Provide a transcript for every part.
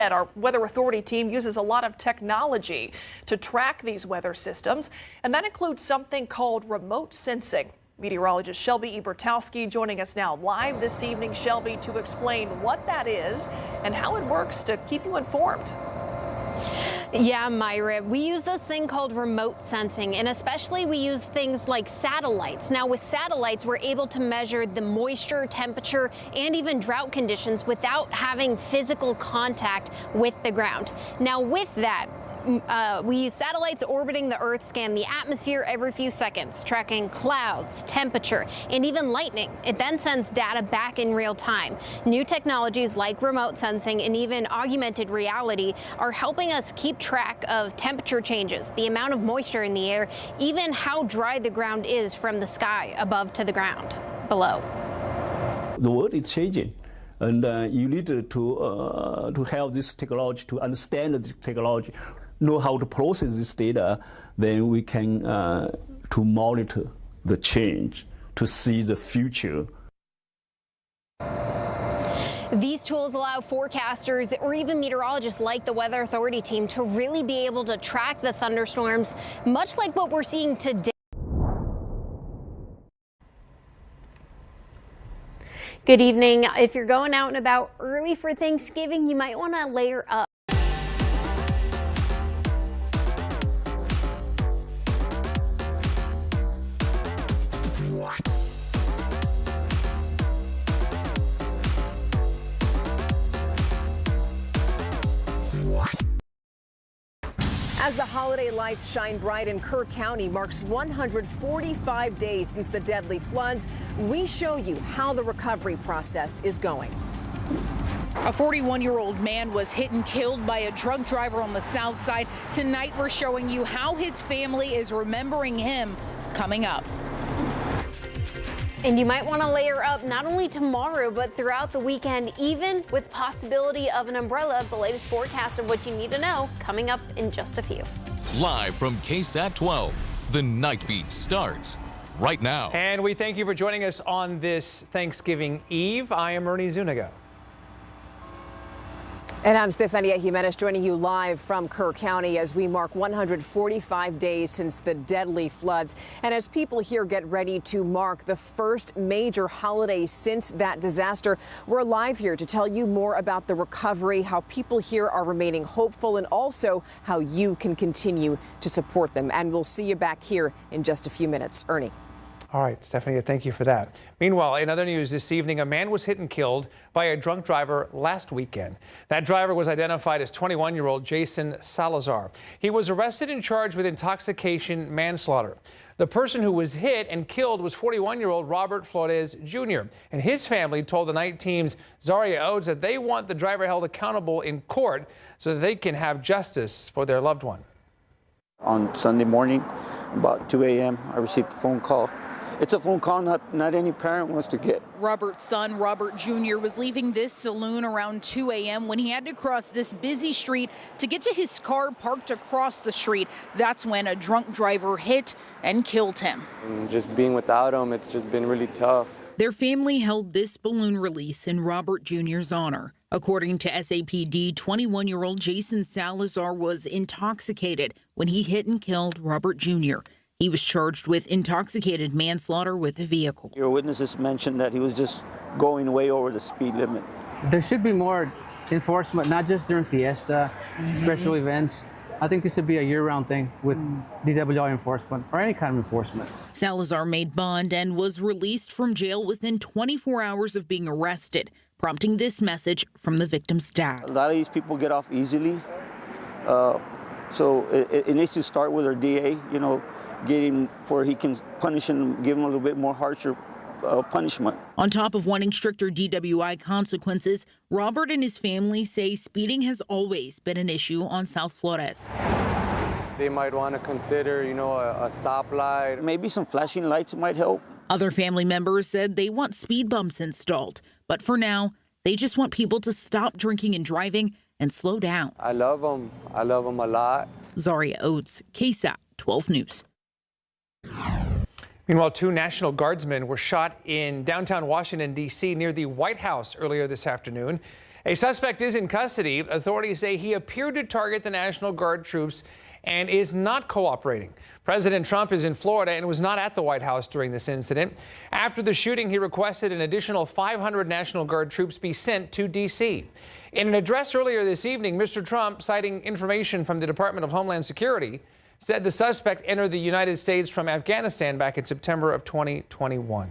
Our Weather Authority team uses a lot of technology to track these weather systems, and that includes something called remote sensing. Meteorologist Shelby Ebertowski joining us now live this evening, Shelby, to explain what that is and how it works to keep you informed. Yeah, Myra, we use this thing called remote sensing, and especially we use things like satellites. Now, with satellites, we're able to measure the moisture, temperature, and even drought conditions without having physical contact with the ground. Now, with that, we use satellites orbiting the Earth, scan the atmosphere every few seconds, tracking clouds, temperature, and even lightning. It then sends data back in real time. New technologies like remote sensing and even augmented reality are helping us keep track of temperature changes, the amount of moisture in the air, even how dry the ground is from the sky above to the ground below. The world is changing, and you need to have this technology, to understand the technology, know how to process this data. Then we can to monitor the change, to see the future. These tools allow forecasters or even meteorologists like the Weather Authority team to really be able to track the thunderstorms, much like what we're seeing today. Good evening. If you're going out and about early for Thanksgiving, you might want to layer up. As the holiday lights shine bright in Kerr County marks 145 days since the deadly floods, we show you how the recovery process is going. A 41-year-old man was hit and killed by a drunk driver on the south side. Tonight, we're showing you how his family is remembering him coming up. And you might want to layer up not only tomorrow, but throughout the weekend, even with possibility of an umbrella. The latest forecast of what you need to know coming up in just a few. Live from KSAT 12, the Nightbeat starts right now. And we thank you for joining us on this Thanksgiving Eve. I am Ernie Zuniga. And I'm Stefania Jimenez joining you live from Kerr County as we mark 145 days since the deadly floods. And as people here get ready to mark the first major holiday since that disaster, we're live here to tell you more about the recovery, how people here are remaining hopeful, and also how you can continue to support them. And we'll see you back here in just a few minutes. Ernie. All right, Stephanie, thank you for that. Meanwhile, in other news this evening, a man was hit and killed by a drunk driver last weekend. That driver was identified as 21-year-old Jason Salazar. He was arrested and charged with intoxication manslaughter. The person who was hit and killed was 41-year-old Robert Flores Jr. And his family told the night team's Zaria Oates that they want the driver held accountable in court so that they can have justice for their loved one. On Sunday morning, about 2 a.m., I received a phone call. It's a phone call not any parent wants to get. Robert's son, Robert Jr., was leaving this saloon around 2 a.m. when he had to cross this busy street to get to his car parked across the street. That's when a drunk driver hit and killed him. And just being without him, it's just been really tough. Their family held this balloon release in Robert Jr.'s honor. According to SAPD, 21-year-old Jason Salazar was intoxicated when he hit and killed Robert Jr. He was charged with intoxicated manslaughter with a vehicle. Your witnesses mentioned that he was just going way over the speed limit. There should be more enforcement, not just during fiesta, special events. I think this should be a year-round thing with DWI enforcement or any kind of enforcement. Salazar made bond and was released from jail within 24 hours of being arrested, prompting this message from the victim's dad. A lot of these people get off easily, so it needs to start with our DA, getting where he can punish and give him a little bit more harsher punishment. On top of wanting stricter DWI consequences, Robert and his family say speeding has always been an issue on South Flores. They might want to consider, a stoplight. Maybe some flashing lights might help. Other family members said they want speed bumps installed, but for now, they just want people to stop drinking and driving and slow down. I love them. I love them a lot. Zaria Oates, KSAT 12 News. Meanwhile, 2 National Guardsmen were shot in downtown Washington, D.C. near the White House earlier this afternoon. A suspect is in custody. Authorities say he appeared to target the National Guard troops and is not cooperating. President Trump is in Florida and was not at the White House during this incident. After the shooting, he requested an additional 500 National Guard troops be sent to D.C. In an address earlier this evening, Mr. Trump, citing information from the Department of Homeland Security, said the suspect entered the United States from Afghanistan back in September of 2021.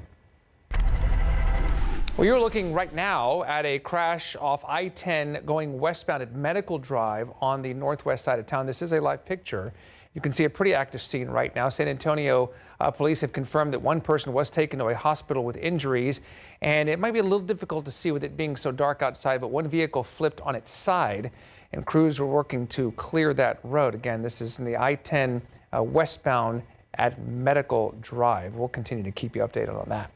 Well, you're looking right now at a crash off I-10 going westbound at Medical Drive on the northwest side of town. This is a live picture. You can see a pretty active scene right now. San Antonio police have confirmed that one person was taken to a hospital with injuries, and it might be a little difficult to see with it being so dark outside, but one vehicle flipped on its side, and crews were working to clear that road. Again, this is in the I-10 westbound at Medical Drive. We'll continue to keep you updated on that.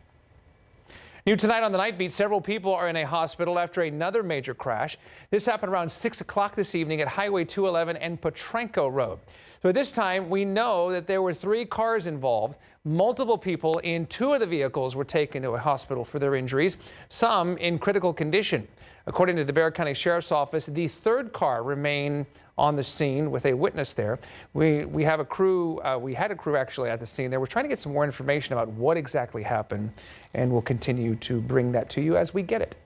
New tonight on the Nightbeat, several people are in a hospital after another major crash. This happened around 6 o'clock this evening at Highway 211 and Potranco Road. So at this time, we know that there were 3 cars involved. Multiple people in 2 of the vehicles were taken to a hospital for their injuries, some in critical condition. According to the Bexar County Sheriff's Office, the 3rd car remained on the scene with a witness there. We had a crew actually at the scene there. We're trying to get some more information about what exactly happened, and we'll continue to bring that to you as we get it.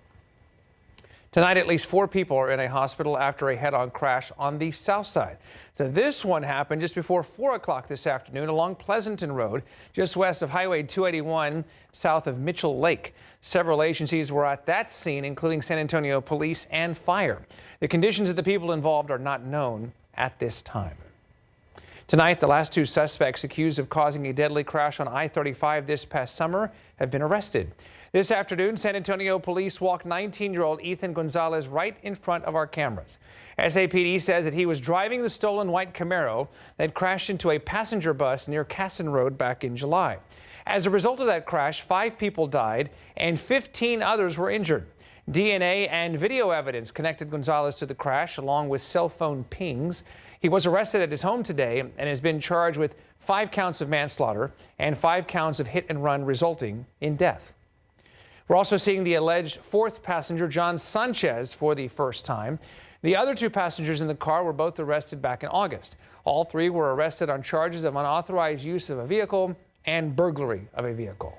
Tonight, at least 4 people are in a hospital after a head-on crash on the south side. So this one happened just before 4 o'clock this afternoon along Pleasanton Road, just west of Highway 281, south of Mitchell Lake. Several agencies were at that scene, including San Antonio Police and Fire. The conditions of the people involved are not known at this time. Tonight, the last 2 suspects accused of causing a deadly crash on I-35 this past summer have been arrested. This afternoon, San Antonio police walked 19-year-old Ethan Gonzalez right in front of our cameras. SAPD says that he was driving the stolen white Camaro that crashed into a passenger bus near Casson Road back in July. As a result of that crash, 5 people died and 15 others were injured. DNA and video evidence connected Gonzalez to the crash, along with cell phone pings. He was arrested at his home today and has been charged with 5 counts of manslaughter and 5 counts of hit and run resulting in death. We're also seeing the alleged 4th passenger, John Sanchez, for the first time. The other 2 passengers in the car were both arrested back in August. All 3 were arrested on charges of unauthorized use of a vehicle and burglary of a vehicle.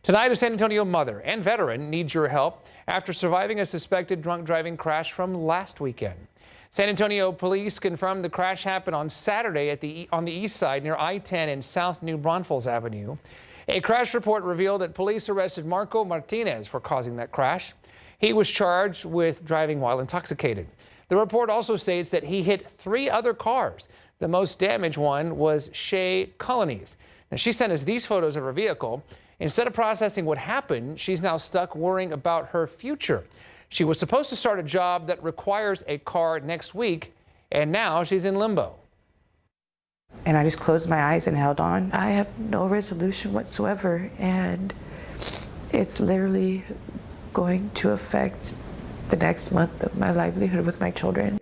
Tonight, a San Antonio mother and veteran needs your help after surviving a suspected drunk driving crash from last weekend. San Antonio police confirmed the crash happened on Saturday on the east side near I-10 and South New Braunfels Avenue. A crash report revealed that police arrested Marco Martinez for causing that crash. He was charged with driving while intoxicated. The report also states that he hit 3 other cars. The most damaged one was Shay Colonies. Now, she sent us these photos of her vehicle. Instead of processing what happened, she's now stuck worrying about her future. She was supposed to start a job that requires a car next week, and now she's in limbo. And I just closed my eyes and held on. I have no resolution whatsoever, and it's literally going to affect the next month of my livelihood with my children.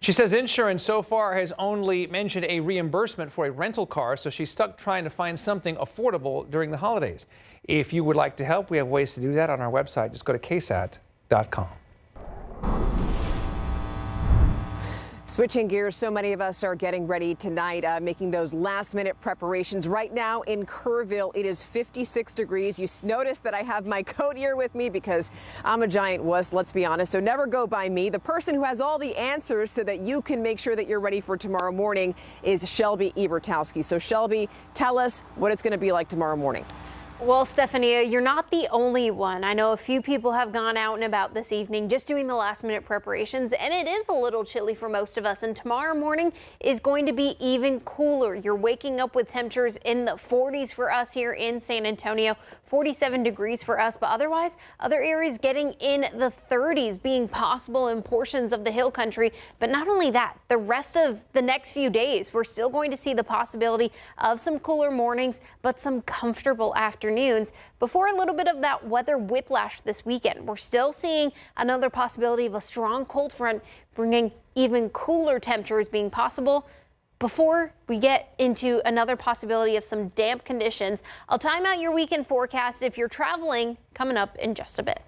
She says insurance so far has only mentioned a reimbursement for a rental car, so she's stuck trying to find something affordable during the holidays. If you would like to help, we have ways to do that on our website. Just go to KSAT.com. Switching gears, so many of us are getting ready tonight, making those last-minute preparations. Right now in Kerrville, it is 56 degrees. You notice that I have my coat here with me because I'm a giant wuss, let's be honest, so never go by me. The person who has all the answers so that you can make sure that you're ready for tomorrow morning is Shelby Ebertowski. So Shelby, tell us what it's going to be like tomorrow morning. Well, Stephanie, you're not the only one. I know a few people have gone out and about this evening just doing the last-minute preparations, and it is a little chilly for most of us. And tomorrow morning is going to be even cooler. You're waking up with temperatures in the 40s for us here in San Antonio, 47 degrees for us, but otherwise, other areas getting in the 30s being possible in portions of the hill country. But not only that, the rest of the next few days, we're still going to see the possibility of some cooler mornings, but some comfortable afternoons before a little bit of that weather whiplash this weekend. We're still seeing another possibility of a strong cold front bringing even cooler temperatures being possible. Before we get into another possibility of some damp conditions, I'll time out your weekend forecast if you're traveling coming up in just a bit.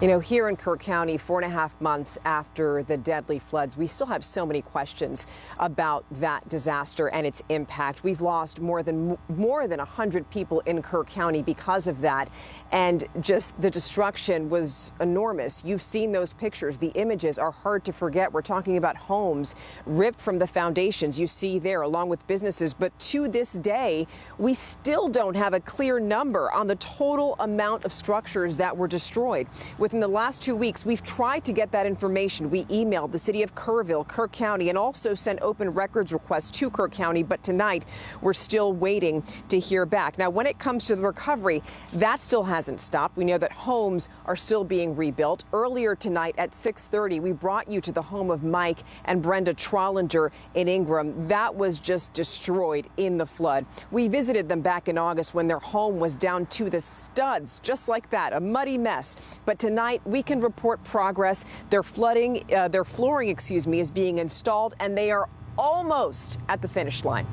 You know, here in Kerr County, 4.5 months after the deadly floods, we still have so many questions about that disaster and its impact. We've lost more than 100 people in Kerr County because of that. And just the destruction was enormous. You've seen those pictures. The images are hard to forget. We're talking about homes ripped from the foundations you see there, along with businesses. But to this day, we still don't have a clear number on the total amount of structures that were destroyed. Within the last 2 weeks, we've tried to get that information. We emailed the city of Kerrville, Kerr County, and also sent open records requests to Kerr County. But tonight, we're still waiting to hear back. Now, when it comes to the recovery, that still hasn't stopped. We know that homes are still being rebuilt. Earlier tonight at 6:30, we brought you to the home of Mike and Brenda Trollinger in Ingram. That was just destroyed in the flood. We visited them back in August when their home was down to the studs, just like that, a muddy mess. But tonight, we can report progress. Their flooring, is being installed, and they are almost at the finish line.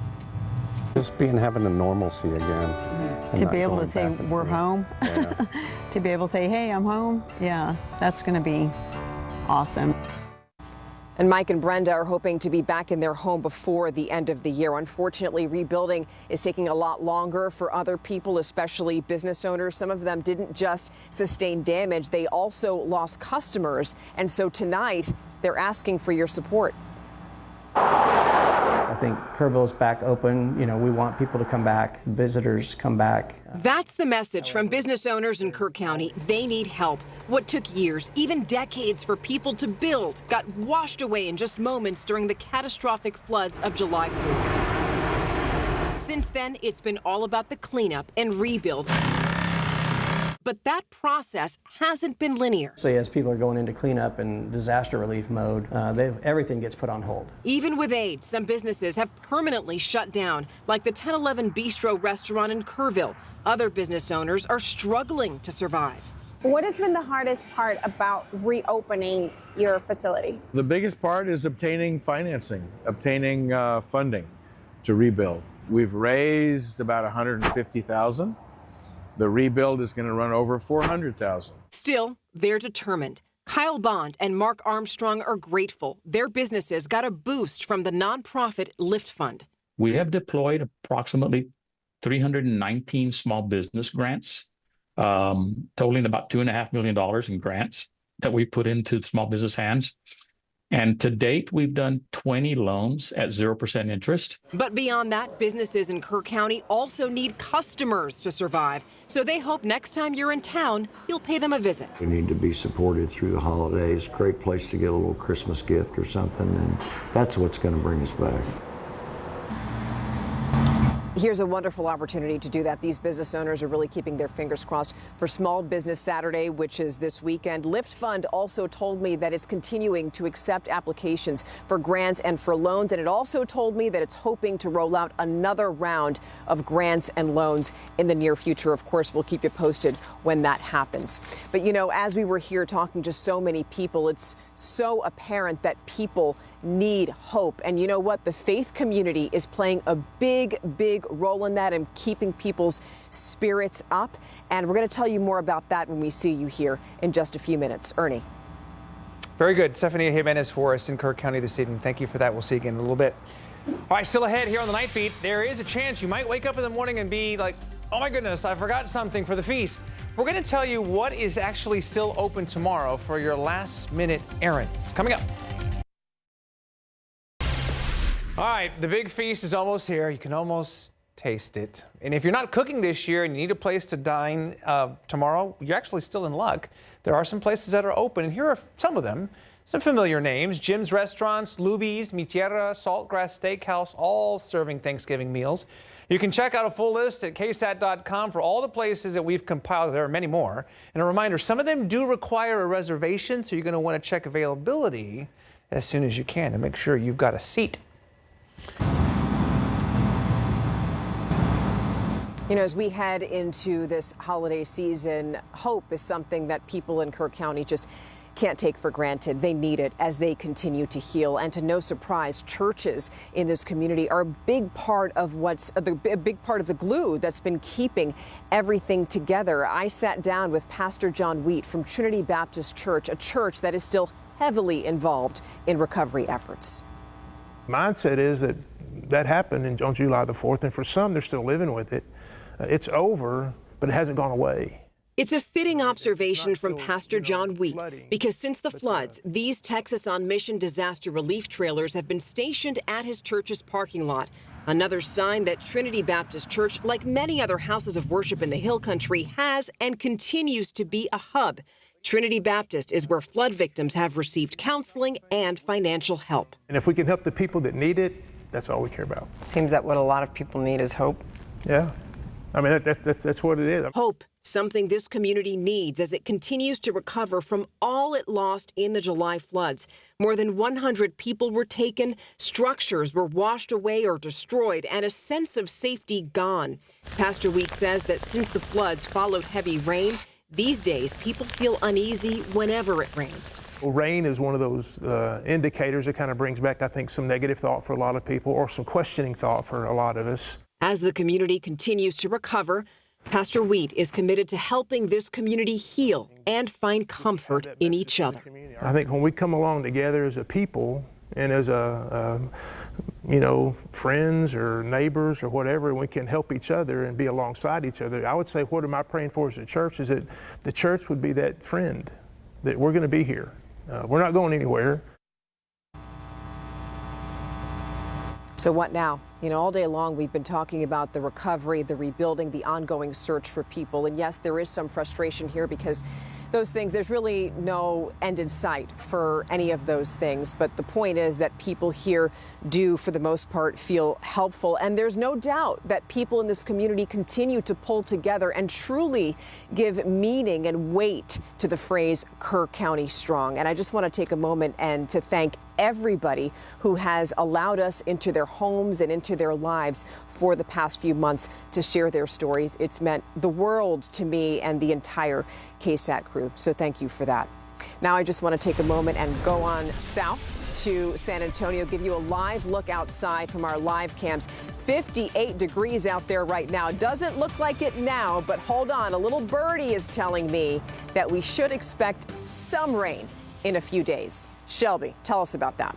Just having a normalcy again. To be able to say we're home, Yeah. to be able to say, hey, I'm home, yeah, that's going to be awesome. And Mike and Brenda are hoping to be back in their home before the end of the year. Unfortunately, rebuilding is taking a lot longer for other people, especially business owners. Some of them didn't just sustain damage, they also lost customers. And so tonight, they're asking for your support. I think Kerrville is back open. You know, we want people to come back, visitors come back. That's the message from business owners in Kerr County. They need help. What took years, even decades, for people to build got washed away in just moments during the catastrophic floods of July 4th. Since then, it's been all about the cleanup and rebuild. But that process hasn't been linear. So as people are going into cleanup and disaster relief mode, everything gets put on hold. Even with aid, some businesses have permanently shut down, like the 1011 Bistro restaurant in Kerrville. Other business owners are struggling to survive. What has been the hardest part about reopening your facility? The biggest part is obtaining financing, obtaining funding to rebuild. We've raised about $150,000. The rebuild is going to run over $400,000. Still, they're determined. Kyle Bond and Mark Armstrong are grateful. Their businesses got a boost from the nonprofit Lift Fund. We have deployed approximately 319 small business grants, totaling about $2.5 million in grants that we put into small business hands. And to date, we've done 20 loans at 0% interest. But beyond that, businesses in Kerr County also need customers to survive. So they hope next time you're in town, you'll pay them a visit. We need to be supported through the holidays. Great place to get a little Christmas gift or something, and that's what's going to bring us back. Here's a wonderful opportunity to do that. These business owners are really keeping their fingers crossed for Small Business Saturday, which is this weekend. Lift Fund also told me that it's continuing to accept applications for grants and for loans. And it also told me that it's hoping to roll out another round of grants and loans in the near future. Of course, we'll keep you posted when that happens. But, you know, as we were here talking to so many people, it's so apparent that people need hope. And you know what? The faith community is playing a big, big role in that and keeping people's spirits up. And we're going to tell you more about that when we see you here in just a few minutes. Ernie. Very good. Stephanie Jimenez for us in Kerr County this evening. Thank you for that. We'll see you again in a little bit. All right, still ahead here on the Night Beat. There is a chance you might wake up in the morning and be like, oh my goodness, I forgot something for the feast. We're going to tell you what is actually still open tomorrow for your last minute errands. Coming up. All right, the big feast is almost here. You can almost taste it. And if you're not cooking this year and you need a place to dine tomorrow, you're actually still in luck. There are some places that are open, and here are some of them. Some familiar names: Jim's Restaurants, Luby's, Mi Tierra, Saltgrass Steakhouse, all serving Thanksgiving meals. You can check out a full list at KSAT.com for all the places that we've compiled. There are many more. And a reminder, some of them do require a reservation, so you're going to want to check availability as soon as you can to make sure you've got a seat. You know, as we head into this holiday season, hope is something that people in Kerr County just can't take for granted. They need it as they continue to heal. And to no surprise, churches in this community are a big part of the glue that's been keeping everything together. I sat down with Pastor John Wheat from Trinity Baptist Church, a church that is still heavily involved in recovery efforts. Mindset is that happened on July the 4th, and for some, they're still living with it. It's over, but it hasn't gone away. It's a fitting observation from Pastor John Wheat, because since the floods, these Texas on Mission disaster relief trailers have been stationed at his church's parking lot. Another sign that Trinity Baptist Church, like many other houses of worship in the Hill Country, has and continues to be a hub. Trinity Baptist is where flood victims have received counseling and financial help. And if we can help the people that need it, that's all we care about. Seems that what a lot of people need is hope. Yeah. I mean, that's what it is. Hope, something this community needs as it continues to recover from all it lost in the July floods. More than 100 people were taken, structures were washed away or destroyed, and a sense of safety gone. Pastor Wheat says that since the floods followed heavy rain, these days people feel uneasy whenever it rains. Well, rain is one of those indicators that kind of brings back, I think, some negative thought for a lot of people, or some questioning thought for a lot of us. As the community continues to recover, Pastor Wheat is committed to helping this community heal and find comfort in each other. I think when we come along together as a people and as friends or neighbors or whatever, we can help each other and be alongside each other. I would say, what am I praying for as a church is that the church would be that friend, that we're going to be here. We're not going anywhere. So what now? All day long we've been talking about the recovery, the rebuilding, the ongoing search for people. And yes, there is some frustration here because those things, there's really no end in sight for any of those things. But the point is that people here do, for the most part, feel helpful. And there's no doubt that people in this community continue to pull together and truly give meaning and weight to the phrase Kerr County Strong. And I just want to take a moment and to thank everybody who has allowed us into their homes and into their lives for the past few months to share their stories. It's meant the world to me and the entire KSAT crew. So thank you for that. Now I just want to take a moment and go on south to San Antonio, give you a live look outside from our live cams. 58 degrees out there right now. Doesn't look like it now, but hold on. A little birdie is telling me that we should expect some rain in a few days. Shelby, tell us about that.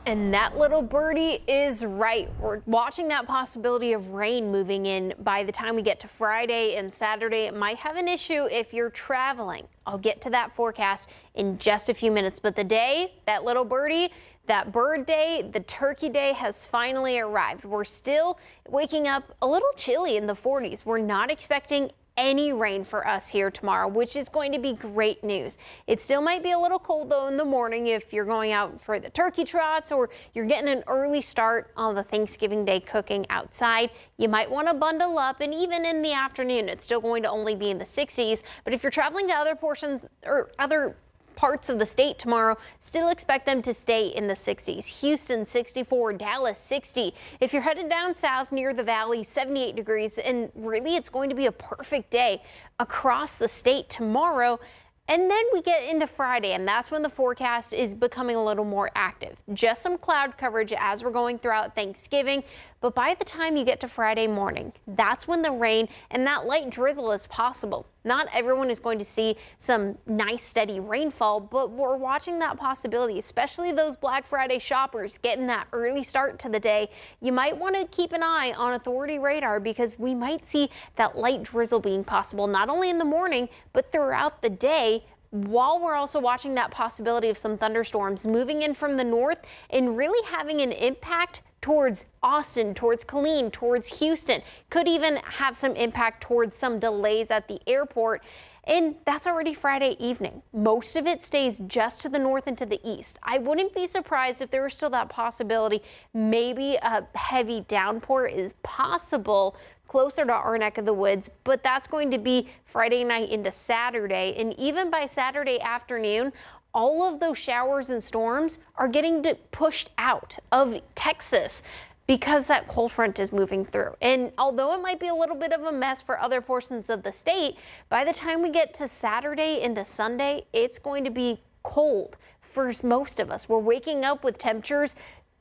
And that little birdie is right. We're watching that possibility of rain moving in by the time we get to Friday and Saturday. It might have an issue if you're traveling. I'll get to that forecast in just a few minutes. But the day, that little birdie, that bird day, the turkey day has finally arrived. We're still waking up a little chilly in the 40s. We're not expecting any rain for us here tomorrow, which is going to be great news. It still might be a little cold though in the morning if you're going out for the turkey trots or you're getting an early start on the Thanksgiving Day cooking outside. You might want to bundle up, and even in the afternoon, it's still going to only be in the 60s. But if you're traveling to other portions or other parts of the state tomorrow, still expect them to stay in the 60s. Houston 64, Dallas 60. If you're headed down south near the valley, 78 degrees, and really it's going to be a perfect day across the state tomorrow. And then we get into Friday, and that's when the forecast is becoming a little more active. Just some cloud coverage as we're going throughout Thanksgiving. But by the time you get to Friday morning, that's when the rain and that light drizzle is possible. Not everyone is going to see some nice steady rainfall, but we're watching that possibility, especially those Black Friday shoppers getting that early start to the day. You might want to keep an eye on authority radar because we might see that light drizzle being possible not only in the morning, but throughout the day, while we're also watching that possibility of some thunderstorms moving in from the north and really having an impact towards Austin, towards Killeen, towards Houston. Could even have some impact towards some delays at the airport. And that's already Friday evening. Most of it stays just to the north and to the east. I wouldn't be surprised if there was still that possibility. Maybe a heavy downpour is possible closer to our neck of the woods, but that's going to be Friday night into Saturday. And even by Saturday afternoon, all of those showers and storms are getting pushed out of Texas because that cold front is moving through. And although it might be a little bit of a mess for other portions of the state, by the time we get to Saturday into Sunday, it's going to be cold for most of us. We're waking up with temperatures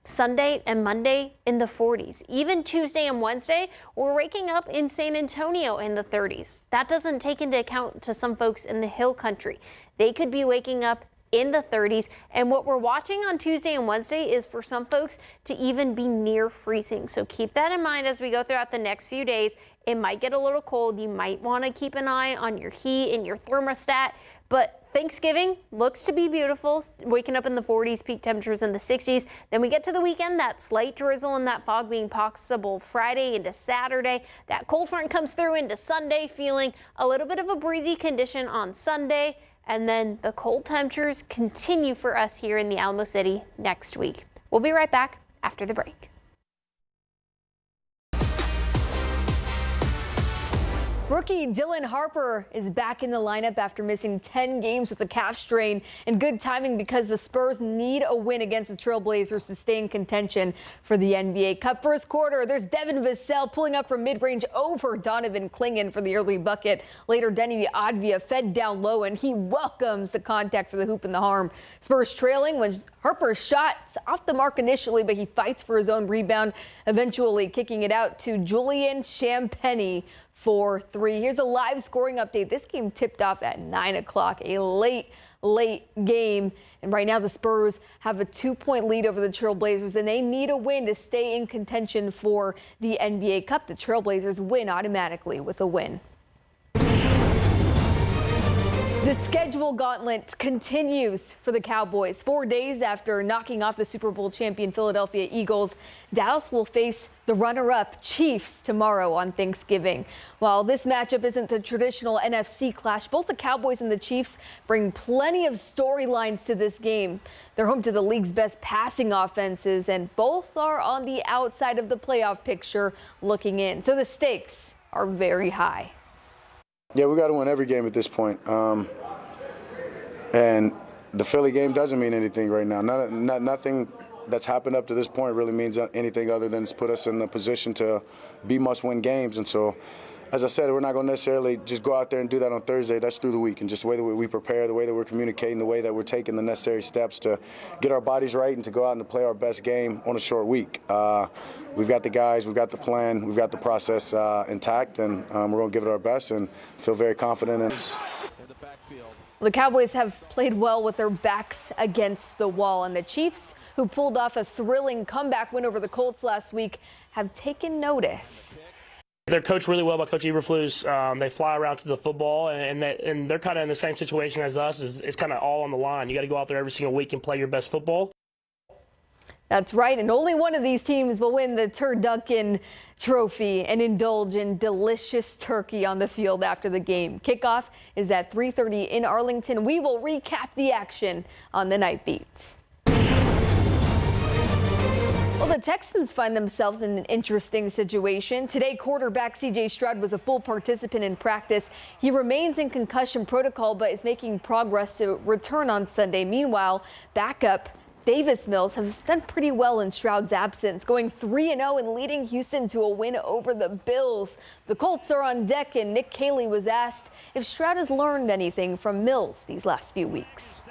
Sunday and Monday in the 40s. Even Tuesday and Wednesday, we're waking up in San Antonio in the 30s. That doesn't take into account to some folks in the hill country. They could be waking up in the 30s. And what we're watching on Tuesday and Wednesday is for some folks to even be near freezing. So keep that in mind as we go throughout the next few days. It might get a little cold. You might want to keep an eye on your heat and your thermostat. But Thanksgiving looks to be beautiful, waking up in the 40s, peak temperatures in the 60s. Then we get to the weekend, that slight drizzle and that fog being possible Friday into Saturday. That cold front comes through into Sunday, feeling a little bit of a breezy condition on Sunday. And then the cold temperatures continue for us here in the Alamo City next week. We'll be right back after the break. Rookie Dylan Harper is back in the lineup after missing 10 games with a calf strain, and good timing because the Spurs need a win against the Trailblazers to stay in contention for the NBA Cup. First quarter, there's Devin Vassell pulling up from mid-range over Donovan Clingan for the early bucket. Later, Denny Advia fed down low, and he welcomes the contact for the hoop and the harm. Spurs trailing when Harper's shot's off the mark initially, but he fights for his own rebound, eventually kicking it out to Julian Champagnie for 3. Here's a live scoring update. This game tipped off at 9 o'clock, a late game. And right now the Spurs have a 2-point lead over the Trailblazers, and they need a win to stay in contention for the NBA Cup. The Trailblazers win automatically with a win. The schedule gauntlet continues for the Cowboys. 4 days after knocking off the Super Bowl champion Philadelphia Eagles, Dallas will face the runner-up Chiefs tomorrow on Thanksgiving. While this matchup isn't the traditional NFC clash, both the Cowboys and the Chiefs bring plenty of storylines to this game. They're home to the league's best passing offenses, and both are on the outside of the playoff picture looking in. So the stakes are very high. Yeah, we got to win every game at this point. And the Philly game doesn't mean anything right now. Nothing that's happened up to this point really means anything other than it's put us in the position to be must-win games. And so, as I said, we're not going to necessarily just go out there and do that on Thursday. That's through the week. And just the way that we prepare, the way that we're communicating, the way that we're taking the necessary steps to get our bodies right and to go out and to play our best game on a short week. We've got the guys, we've got the plan, we've got the process intact, and we're going to give it our best and feel very confident in it. The Cowboys have played well with their backs against the wall, and the Chiefs, who pulled off a thrilling comeback win over the Colts last week, have taken notice. They're coached really well by Coach Eberflus. They fly around to the football, and they're kind of in the same situation as us. It's kind of all on the line. You got to go out there every single week and play your best football. That's right, and only one of these teams will win the Turducken Trophy and indulge in delicious turkey on the field after the game. Kickoff is at 3:30 in Arlington. We will recap the action on the Nightbeat. Well, the Texans find themselves in an interesting situation. Today, quarterback C.J. Stroud was a full participant in practice. He remains in concussion protocol, but is making progress to return on Sunday. Meanwhile, backup Davis Mills has done pretty well in Stroud's absence, going 3-0 and leading Houston to a win over the Bills. The Colts are on deck, and Nick Caley was asked if Stroud has learned anything from Mills these last few weeks.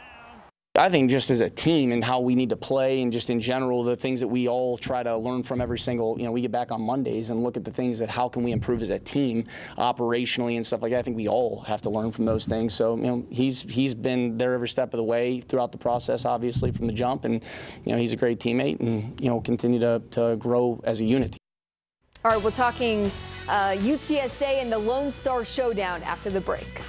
I think just as a team and how we need to play, and just in general, the things that we all try to learn from every single, we get back on Mondays and look at the things that how can we improve as a team operationally and stuff like that. I think we all have to learn from those things. So, he's been there every step of the way throughout the process, obviously from the jump, and, he's a great teammate, and, continue to grow as a unit. All right, we're talking UTSA and the Lone Star Showdown after the break.